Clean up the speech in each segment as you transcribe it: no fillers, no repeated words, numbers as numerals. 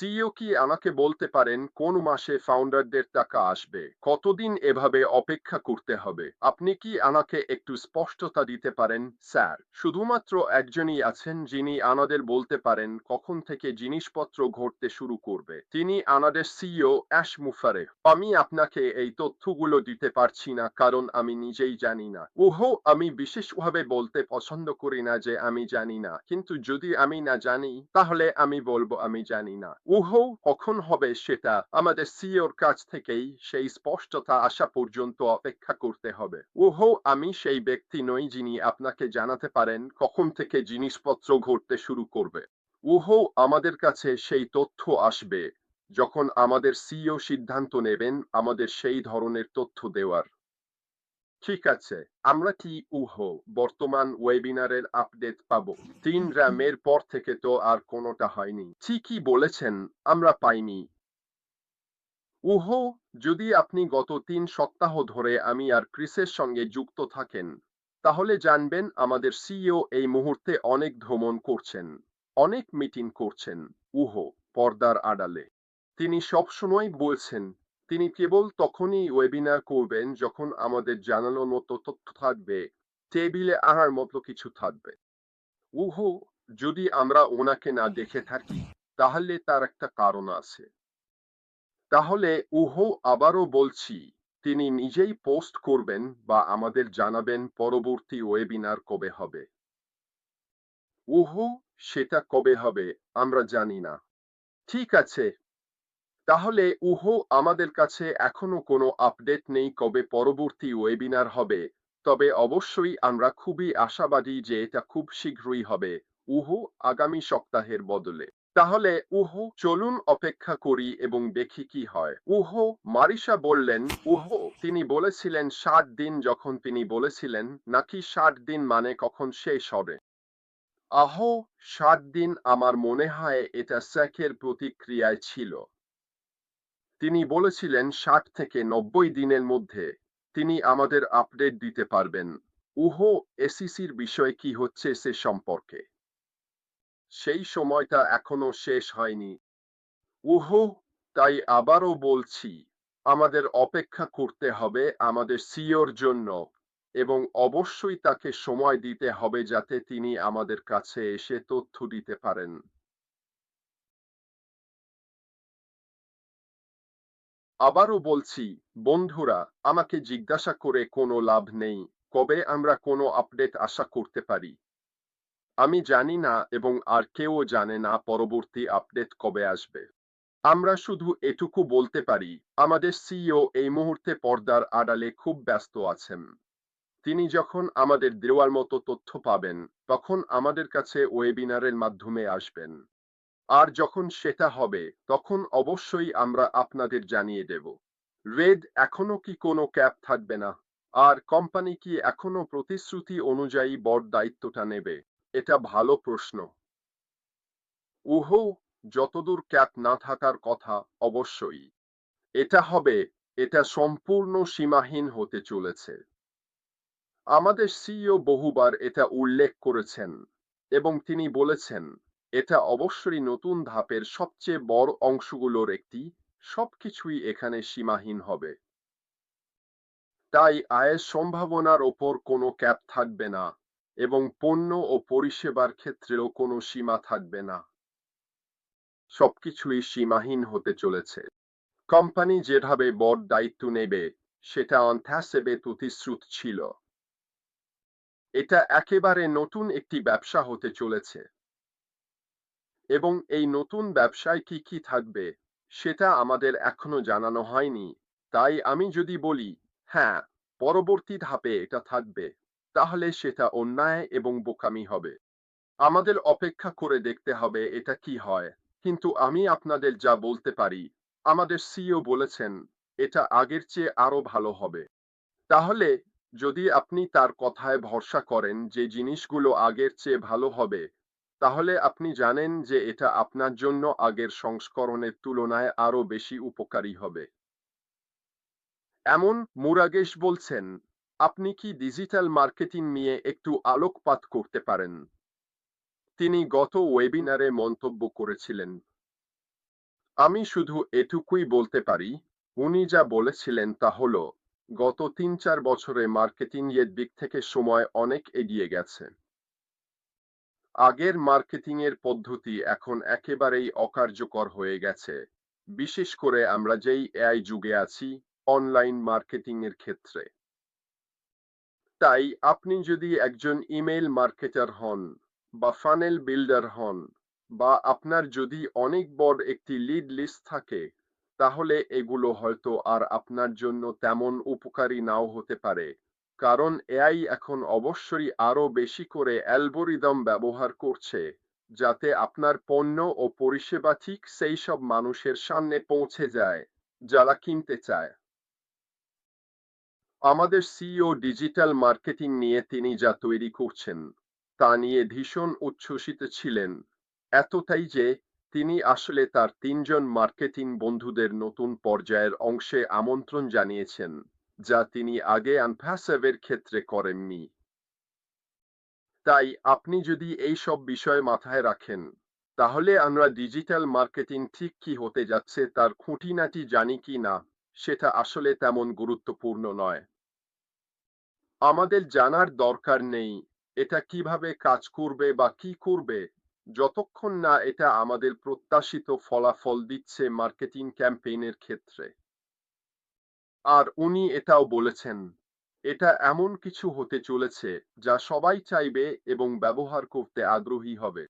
CEO কি আমাকে বলতে পারেন কোন মাসে ফাউন্ডারদের টাকা আসবে? কতদিন এভাবে অপেক্ষা করতে হবে? আপনি কি আমাকে একটু স্পষ্টতা দিতে পারেন, স্যার? শুধুমাত্র একজনই আছেন যিনি আমাদের বলতে পারেন কখন থেকে জিনিসপত্র ঘটতে শুরু করবে। তিনি আমাদের সিইও অ্যাশ মুফারে। আমি আপনাকে এই তথ্যগুলো দিতে পারছি না কারণ আমি নিজেই জানি না। আমি বিশেষভাবে বলতে পছন্দ করি না যে আমি জানি না। কিন্তু যদি আমি না জানি তাহলে আমি বলবো আমি জানি না। কখন হবে সেটা আমাদের সিইওর কাছ থেকেই সেই স্পষ্টতা আসা পর্যন্ত অপেক্ষা করতে হবে। আমি সেই ব্যক্তি নই যিনি আপনাকে জানাতে পারেন কখন থেকে জিনিসপত্র ঘটতে শুরু করবে। আমাদের কাছে সেই তথ্য আসবে যখন আমাদের সিইও সিদ্ধান্ত নেবেন আমাদের সেই ধরনের তথ্য দেওয়ার। ঠিক আছে, আমরা কি বর্তমান ওয়েবিনারের আপডেট পাবো? ৩ RAM-এর পর থেকে তো আর কোনোটা হয়নি। ঠিকই বলেছেন, আমরা পাইনি। যদি আপনি গত ৩ সপ্তাহ ধরে আমি আর ক্রিসের সঙ্গে যুক্ত থাকেন, তাহলে জানবেন আমাদের সিইও এই মুহূর্তে অনেক ভ্রমণ করছেন, অনেক মিটিং করছেন, পর্দার আড়ালে। তিনি সবসময় বলছেন তিনি কেবল তখনই ওয়েবিনার করবেন যখন আমাদের জানানোর মতো তথ্য থাকবে, টেবিলে আনার মতো কিছু থাকবে। উহু যদি আমরা ওনাকে না দেখে থাকি তাহলে তার একটা কারণ আছে। তাহলে আবারও বলছি, তিনি নিজেই পোস্ট করবেন বা আমাদের জানাবেন পরবর্তী ওয়েবিনার কবে হবে। সেটা কবে হবে আমরা জানি না। ঠিক আছে, তাহলে আমাদের কাছে এখনো কোনো আপডেট নেই কবে পরবর্তী ওয়েবিনার হবে, তবে অবশ্যই আমরা খুবই আশাবাদী যে এটা খুব শীঘ্রই হবে, আগামী সপ্তাহের বদলে। তাহলে চলুন অপেক্ষা করি এবং দেখি কি হয়। মারিসা বললেন, তিনি বলেছিলেন 60 দিন, যখন তিনি বলেছিলেন নাকি 60 দিন মানে কখন শেষ হবে? 60 দিন, আমার মনে হয় এটা স্যাকের প্রতিক্রিয়ায় ছিল। তিনি বলেছিলেন 60 থেকে 90 দিনের মধ্যে তিনি আমাদের আপডেট দিতে পারবেন। এসিসির বিষয়ে কি হচ্ছে সে সম্পর্কে। সেই সময়টা এখনো শেষ হয়নি। তাই আবারও বলছি, আমাদের অপেক্ষা করতে হবে আমাদের সিইওর জন্য এবং অবশ্যই তাকে সময় দিতে হবে যাতে তিনি আমাদের কাছে এসে তথ্য দিতে পারেন। আবারও বলছি, বন্ধুরা, আমাকে জিজ্ঞাসা করে কোনো লাভ নেই কবে আমরা কোনো আপডেট আশা করতে পারি। আমি জানি না এবং আর কেউ জানে না পরবর্তী আপডেট কবে আসবে। আমরা শুধু এটুকু বলতে পারি, আমাদের সিইও এই মুহূর্তে পর্দার আড়ালে খুব ব্যস্ত আছেন। তিনি যখন আমাদের দেওয়ার মতো তথ্য পাবেন তখন আমাদের কাছে ওয়েবিনারের মাধ্যমে আসবেন। আর যখন সেটা হবে তখন অবশ্যই আমরা আপনাদের জানিয়ে দেব। রেড, এখনো কি কোনো ক্যাপ থাকবে না? আর কোম্পানি কি এখনো প্রতিশ্রুতি অনুযায়ী বড় দায়িত্বটা নেবে? এটা ভালো প্রশ্ন। উহু যতদূর ক্যাপ না থাকার কথা, অবশ্যই এটা হবে। এটা সম্পূর্ণ সীমাহীন হতে চলেছে। আমাদের সিইও বহুবার এটা উল্লেখ করেছেন এবং তিনি বলেছেন এটা অবশ্যই নতুন ধাপের সবচেয়ে বড় অংশগুলোর একটি। সবকিছুই এখানে সীমাহীন হবে। তাই আয়ের সম্ভাবনার ওপর কোনো ক্যাপ থাকবে না এবং পণ্য ও পরিষেবার ক্ষেত্রেও কোনো সীমা থাকবে না। সবকিছুই সীমাহীন হতে চলেছে। কোম্পানি যেভাবে বড় দায়িত্ব নেবে সেটা অনথ্যাসেবে প্রতিশ্রুত ছিল। এটা একেবারে নতুন একটি ব্যবসা হতে চলেছে এবং এই নতুন ব্যবসায় কি কি থাকবে সেটা আমাদের এখনো জানানো হয়নি। তাই আমি যদি বলি হ্যাঁ, পরবর্তী ধাপে এটা থাকবে, তাহলে সেটা অন্যায় এবং বোকামি হবে। আমাদের অপেক্ষা করে দেখতে হবে এটা কি হয়। কিন্তু আমি আপনাদের যা বলতে পারি, আমাদের সিইও বলেছেন এটা আগের চেয়ে আরো ভালো হবে। তাহলে যদি আপনি তার কথায় ভরসা করেন যে জিনিসগুলো আগের চেয়ে ভালো হবে, তাহলে আপনি জানেন যে এটা আপনার জন্য আগের সংস্করণের তুলনায় আরো বেশি উপকারী হবে। এমন মুরাগেশ বলছেন, আপনি কি ডিজিটাল মার্কেটিং নিয়ে একটু আলোকপাত করতে পারেন? তিনি গত ওয়েবিনারে মন্তব্য করেছিলেন। আমি শুধু এটুকুই বলতে পারি, উনি যা বলেছিলেন তা হলো, গত ৩-৪ বছরে মার্কেটিং এর দিক থেকে সময় অনেক এগিয়ে গেছে। আগের মার্কেটিং এর পদ্ধতি এখন একেবারেই অকার্যকর হয়ে গেছে, বিশেষ করে আমরা যেই এআই যুগে আছি, অনলাইন মার্কেটিং এর ক্ষেত্রে। তাই আপনি যদি একজন ইমেইল মার্কেটার হন, বা ফানেল বিল্ডার হন, বা আপনার যদি অনেক বড় একটি লিড লিস্ট থাকে, তাহলে এগুলো হয়তো আর আপনার জন্য তেমন উপকারী নাও হতে পারে, কারণ এআই এখন অবশ্যই আরো বেশি করে অ্যালগরিদম ব্যবহার করছে, যাতে আপনার পণ্য ও পরিষেবা ঠিক সেই সব মানুষের সামনে পৌঁছে যায় যারা কিনতে চায়। আমাদের সিইও ডিজিটাল মার্কেটিং নিয়ে তিনি যা তৈরি করছেন তা নিয়ে ভীষণ উচ্ছ্বসিত ছিলেন, এতটাই যে তিনি আসলে তার ৩ জন মার্কেটিং বন্ধুদের নতুন পর্যায়ের অংশে আমন্ত্রণ জানিয়েছেন, যা তিনি আগে আনফ্যাসেভের ক্ষেত্রে করেননি। তাই আপনি যদি এই সব বিষয় মাথায় রাখেন, তাহলে আমরা ডিজিটাল মার্কেটিং ঠিক কি হতে যাচ্ছে তার খুঁটিনাটি জানি কি না সেটা আসলে তেমন গুরুত্বপূর্ণ নয়। আমাদের জানার দরকার নেই এটা কিভাবে কাজ করবে বা কি করবে, যতক্ষণ না এটা আমাদের প্রত্যাশিত ফলাফল দিচ্ছে মার্কেটিং ক্যাম্পেইনের ক্ষেত্রে। আর উনি এটাও বলেছেন, এটা এমন কিছু হতে চলেছে যা সবাই চাইবে এবং ব্যবহার করতে আগ্রহী হবে।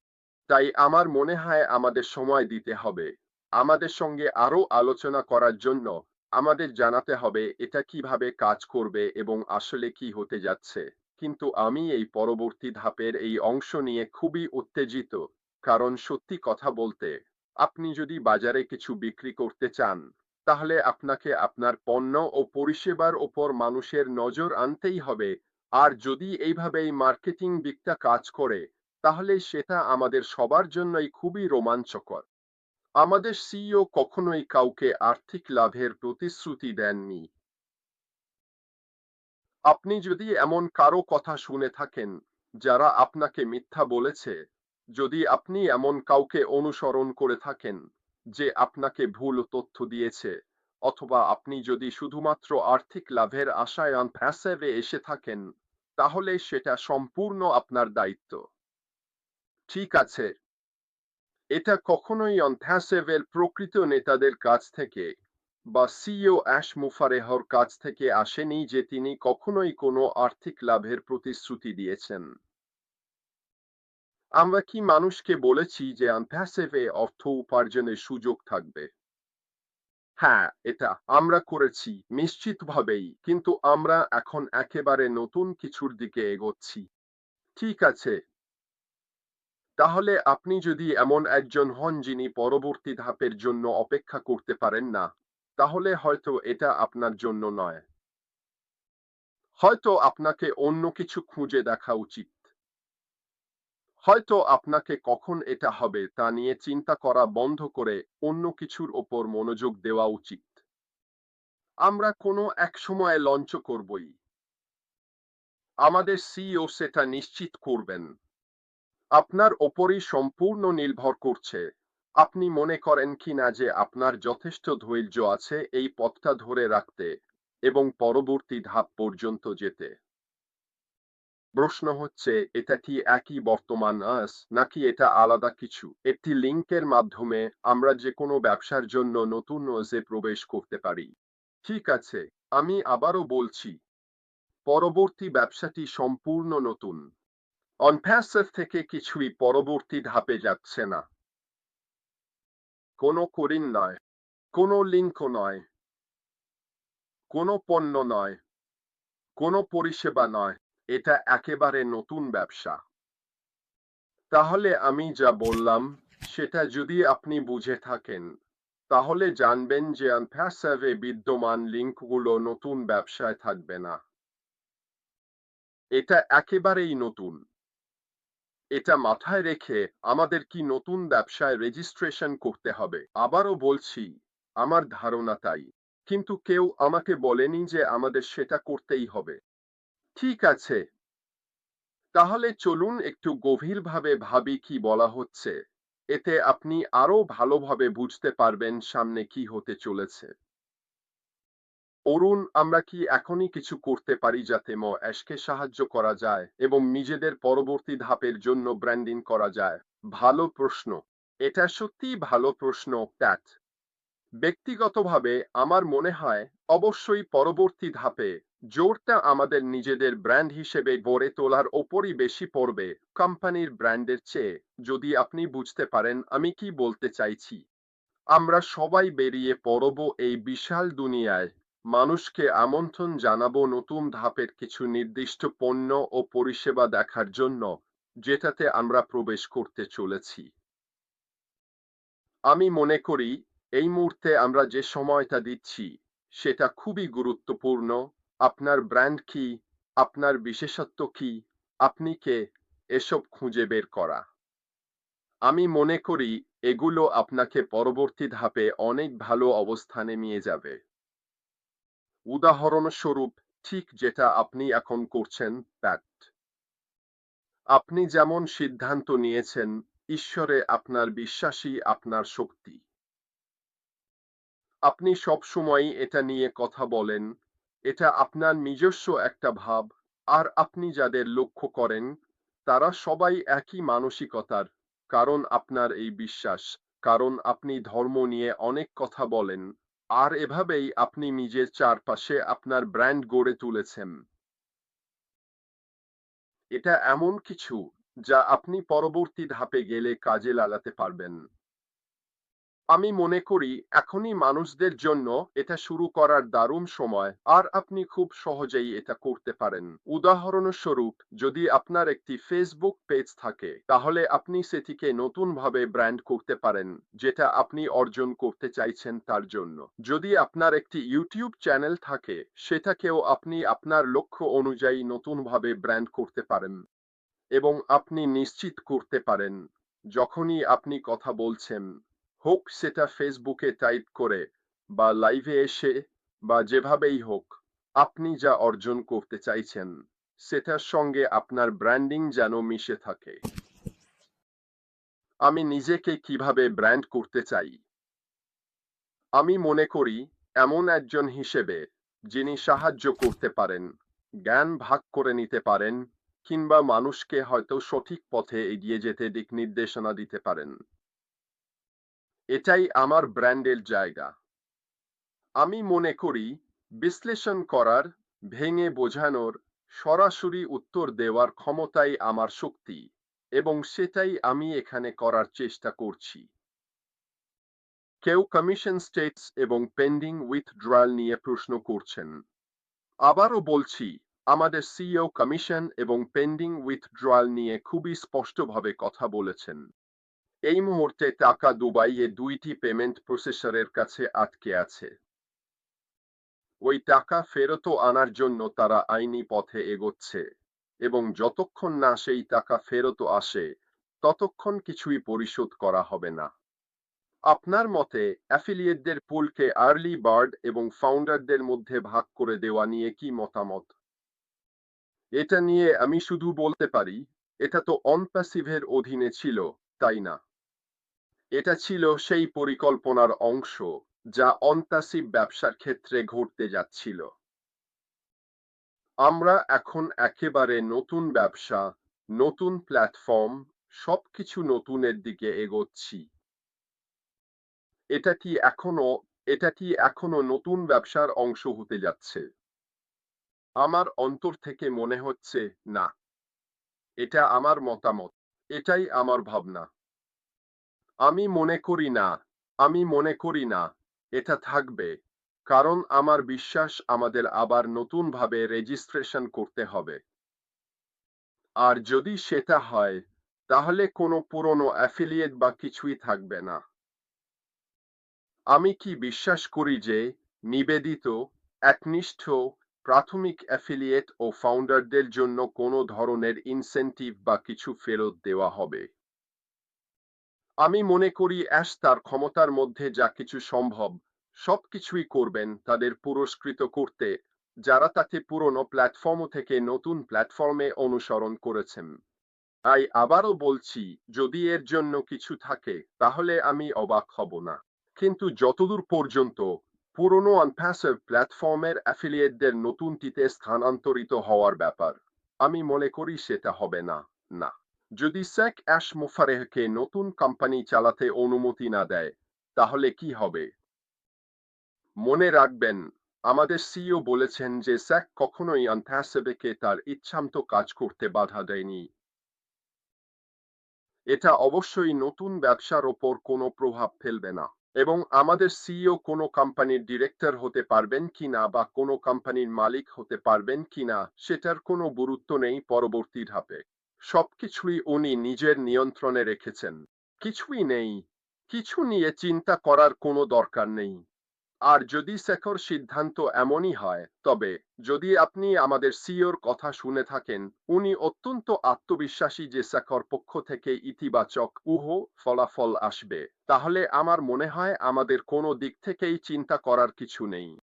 তাই আমার মনে হয় আমাদের সময় দিতে হবে, আমাদের সঙ্গে আরো আলোচনা করার জন্য। আমাদের জানাতে হবে এটা কিভাবে কাজ করবে এবং আসলে কি হতে যাচ্ছে। কিন্তু আমি এই পরবর্তী ধাপের এই অংশ নিয়ে খুবই উত্তেজিত, কারণ সত্যি কথা বলতে, আপনি যদি বাজারে কিছু বিক্রি করতে চান, তাহলে আপনাকে আপনার পণ্য ও পরিষেবার ওপর মানুষের নজর আনতেই হবে। আর যদি এইভাবেই মার্কেটিং দিকটা কাজ করে, তাহলে সেটা আমাদের সবার জন্যই খুবই রোমাঞ্চকর। আমাদের সিইও কখনোই কাউকে আর্থিক লাভের প্রতিশ্রুতি দেননি। আপনি যদি এমন কারো কথা শুনে থাকেন যারা আপনাকে মিথ্যা বলেছে, যদি আপনি এমন কাউকে অনুসরণ করে থাকেন যে আপনাকে ভুল তথ্য দিয়েছে, অথবা আপনি যদি শুধুমাত্র আর্থিক লাভের আশায় প্যাসিভে এসে থাকেন, তাহলে সেটা সম্পূর্ণ আপনার দায়িত্ব। ঠিক আছে, এটা কখনোই প্যাসিভের প্রকৃত নেতাদের কাছ থেকে বা সিইও অ্যাশ মুফারেহর কাছ থেকে আসেনি যে তিনি কখনোই কোনো আর্থিক লাভের প্রতিশ্রুতি দিয়েছেন। আমরা কি মানুষকে বলেছি যে প্যাসিভে অর্থ উপার্জনের সুযোগ থাকবে? হ্যাঁ, এটা আমরা করেছি নিশ্চিতভাবেই, কিন্তু আমরা এখন একেবারে নতুন কিছুর দিকে এগোচ্ছি। ঠিক আছে, তাহলে আপনি যদি এমন একজন হন যিনি পরবর্তী ধাপের জন্য অপেক্ষা করতে পারেন না, তাহলে হয়তো এটা আপনার জন্য নয়। হয়তো আপনাকে অন্য কিছু খুঁজে দেখা উচিত। হয়তো আপনাকে কখন এটা হবে তা নিয়ে চিন্তা করা বন্ধ করে অন্য কিছুর ওপর মনোযোগ দেওয়া উচিত। আমরা কোনো এক সময়ে লঞ্চ করবই। আমাদের সিইও সেটা নিশ্চিত করবেন। আপনার ওপরই সম্পূর্ণ নির্ভর করছে। আপনি মনে করেন কিনা যে আপনার যথেষ্ট ধৈর্য আছে এই পথটা ধরে রাখতে এবং পরবর্তী ধাপ পর্যন্ত যেতে? প্রশ্ন হচ্ছে, এটা কি একই বর্তমান আস নাকি এটা আলাদা কিছু? একটি লিঙ্কের মাধ্যমে আমরা যে কোনো ব্যবসার জন্য নতুন ওজে প্রবেশ করতে পারি। ঠিক আছে, আমি আবারও বলছি, পরবর্তী ব্যবসাটি সম্পূর্ণ নতুন। অনপ্যাসিভ থেকে কিছুই পরবর্তী ধাপে যাচ্ছে না। কোনো কোডিং নয়, কোনো লিঙ্কও নয়, কোনো পণ্য নয়, কোনো পরিষেবা নয়। এটা একেবারে নতুন ব্যবসা। তাহলে আমি যা বললাম সেটা যদি আপনি বুঝে থাকেন, তাহলে জানবেন যে প্যাসিভে বিদ্যমান লিঙ্কগুলো নতুন ব্যবসায় থাকবে না। এটা একেবারেই নতুন। এটা মাথায় রেখে আমাদের কি নতুন ব্যবসায় রেজিস্ট্রেশন করতে হবে? আবারও বলছি, আমার ধারণা তাই, কিন্তু কেউ আমাকে বলেনি যে আমাদের সেটা করতেই হবে। ঠিক আছে, তাহলে চলুন একটু গভীরভাবে ভাবি কি বলা হচ্ছে। এতে আপনি আরো ভালোভাবে বুঝতে পারবেন সামনে কি হতে চলেছে। অরুণ, আমরা কি এখনই কিছু করতে পারি যাতে এসকে সাহায্য করা যায় এবং নিজেদের পরবর্তী ধাপের জন্য ব্র্যান্ডিং করা যায়? ভালো প্রশ্ন। এটা সত্যিই ভালো প্রশ্ন, প্যাট। ব্যক্তিগতভাবে আমার মনে হয় অবশ্যই পরবর্তী ধাপে জোরটা আমাদের নিজেদের ব্র্যান্ড হিসেবে গড়ে তোলার ওপরই বেশি পড়বে কোম্পানির ব্র্যান্ডের চেয়ে। যদি আপনি বুঝতে পারেন আমি কি বলতে চাইছি। আমরা সবাই বেরিয়ে পড়ব এই বিশাল দুনিয়ায়, মানুষকে আমন্ত্রণ জানাবো নতুন ধাপের কিছু নির্দিষ্ট পণ্য ও পরিষেবা দেখার জন্য, যেটাতে আমরা প্রবেশ করতে চলেছি। আমি মনে করি এই মুহূর্তে আমরা যে সময়টা দিচ্ছি সেটা খুবই গুরুত্বপূর্ণ। আপনার ব্র্যান্ড কি, আপনার বিশেষত্ব কি, আপনি কে, এসব খুঁজে বের করা। আমি মনে করি এগুলো আপনাকে পরবর্তী ধাপে অনেক ভালো অবস্থানে নিয়ে যাবে। উদাহরণস্বরূপ, ঠিক যেটা আপনি এখন করছেন, প্যাট। আপনি যেমন সিদ্ধান্ত নিয়েছেন, ঈশ্বরে আপনার বিশ্বাসই আপনার শক্তি। আপনি সবসময়ই এটা নিয়ে কথা বলেন, এটা আপনার নিজস্ব একটা ভাব, আর আপনি যাদের লক্ষ্য করেন তারা সবাই একই মানসিকতার, কারণ আপনার এই বিশ্বাস, কারণ আপনি ধর্ম নিয়ে অনেক কথা বলেন, আর এভাবেই আপনি নিজের চারপাশে আপনার ব্র্যান্ড গড়ে তুলেছেন। এটা এমন কিছু যা আপনি পরবর্তী ধাপে গেলে কাজে লাগাতে পারবেন। আমি মনে করি এখনই মানুষদের জন্য এটা শুরু করার দারুণ সময়, আর আপনি খুব সহজেই এটা করতে পারেন। উদাহরণস্বরূপ, যদি আপনার একটি ফেসবুক পেজ থাকে তাহলে আপনি সেটিকে নতুনভাবে ব্র্যান্ড করতে পারেন, যেটা আপনি অর্জন করতে চাইছেন তার জন্য। যদি আপনার একটি ইউটিউব চ্যানেল থাকে সেটাকেও আপনি আপনার লক্ষ্য অনুযায়ী নতুনভাবে ব্র্যান্ড করতে পারেন, এবং আপনি নিশ্চিত করতে পারেন যখনই আপনি কথা বলছেন, হোক সেটা ফেসবুকে টাইপ করে বা লাইভে এসে বা যেভাবেই হোক, আপনি যা অর্জন করতে চাইছেন সেটার সঙ্গে আপনার ব্র্যান্ডিং যেন মিশে থাকে। আমি নিজেকে কিভাবে ব্র্যান্ড করতে চাই? আমি মনে করি এমন একজন হিসেবে যিনি সাহায্য করতে পারেন, জ্ঞান ভাগ করে নিতে পারেন, কিংবা মানুষকে হয়তো সঠিক পথে এগিয়ে যেতে দিক নির্দেশনা দিতে পারেন। এটাই আমার ব্র্যান্ডের জায়গা। আমি মনে করি বিশ্লেষণ করার, ভেঙে বোঝানোর, সরাসরি উত্তর দেওয়ার ক্ষমতাই আমার শক্তি, এবং সেটাই আমি এখানে করার চেষ্টা করছি। কেউ কমিশন স্টেটস এবং পেন্ডিং উইথড্রয়াল নিয়ে প্রশ্ন করছেন। আবারও বলছি, আমাদের সিইও কমিশন এবং পেন্ডিং উইথড্রয়াল নিয়ে খুবই স্পষ্টভাবে কথা বলেছেন। এই মুহূর্তে টাকা দুবাইয়ে 2টি পেমেন্ট প্রসেসরের কাছে আটকে আছে। ওই টাকা ফেরত আনার জন্য তারা আইনি পথে এগোচ্ছে, এবং যতক্ষণ না সেই টাকা ফেরত আসে ততক্ষণ কিছুই পরিশোধ করা হবে না। আপনার মতে অ্যাফিলিয়েটদের পুলকে আর্লি বার্ড এবং ফাউন্ডারদের মধ্যে ভাগ করে দেওয়া নিয়ে কি মতামত? এটা নিয়ে আমি শুধু বলতে পারি, এটা তো অনপ্যাসিভের অধীনে ছিল, তাই না? এটা ছিল সেই পরিকল্পনার অংশ যা অনপ্যাসিভ ব্যবসার ক্ষেত্রে ঘটতে যাচ্ছিল। আমরা এখন একেবারে নতুন ব্যবসা, নতুন প্ল্যাটফর্ম, সবকিছু নতুনের দিকে এগোচ্ছি। এটা কি এখনো এটা কি এখনো নতুন ব্যবসার অংশ হতে যাচ্ছে? আমার অন্তর থেকে মনে হচ্ছে না। এটা আমার মতামত, এটাই আমার ভাবনা। আমি মনে করি না আমি মনে করি না এটা থাকবে, কারণ আমার বিশ্বাস আমাদের আবার নতুনভাবে রেজিস্ট্রেশন করতে হবে। আর যদি সেটা হয় তাহলে কোনো পুরনো অ্যাফিলিয়েট বা কিছুই থাকবে না। আমি কি বিশ্বাস করি যে নিবেদিত, একনিষ্ঠ, প্রাথমিক অ্যাফিলিয়েট ও ফাউন্ডারদের জন্য কোনো ধরনের ইনসেনটিভ বা কিছু ফেরত দেওয়া হবে। আমি মনে করি অ্যাশ তার ক্ষমতার মধ্যে যা কিছু সম্ভব সবকিছুই করবেন তাদের পুরস্কৃত করতে, যারা তাকে পুরনো প্ল্যাটফর্ম থেকে নতুন প্ল্যাটফর্মে অনুসরণ করেছেন। আবারও বলছি, যদি এর জন্য কিছু থাকে তাহলে আমি অবাক হব না। কিন্তু যতদূর পর্যন্ত পুরনো অনপ্যাসিভ প্ল্যাটফর্মের অ্যাফিলিয়েটদের নতুনটিতে স্থানান্তরিত হওয়ার ব্যাপার, আমি মনে করি সেটা হবে না। না, যদি স্যাক অ্যাশ মোফারেহকে নতুন কোম্পানি চালাতে অনুমতি না দেয়, তাহলে কি হবে? মনে রাখবেন, আমাদের সিইও বলেছেন যে স্যাক কখনোই অনপ্যাসিভকে তার ইচ্ছামতো কাজ করতে বাধা দেয়নি। এটা অবশ্যই নতুন ব্যবসার ওপর কোনো প্রভাব ফেলবে না। এবং আমাদের সিইও কোনো কোম্পানির ডিরেক্টর হতে পারবেন কিনা বা কোনো কোম্পানির মালিক হতে পারবেন কিনা সেটার কোনো গুরুত্ব নেই পরবর্তী ধাপে। সবকিছুই উনি নিজের নিয়ন্ত্রণে রেখেছেন। কিছুই নেই। কিছু নিয়ে চিন্তা করার কোনো দরকার নেই। আর যদি শেখর সিদ্ধান্ত এমনই হয়, তবে যদি আপনি আমাদের সিইওর কথা শুনে থাকেন, উনি অত্যন্ত আত্মবিশ্বাসী যে শেখর পক্ষ থেকে ইতিবাচক ফলাফল আসবে, তাহলে আমার মনে হয় আমাদের কোনো দিক থেকেই চিন্তা করার কিছু নেই।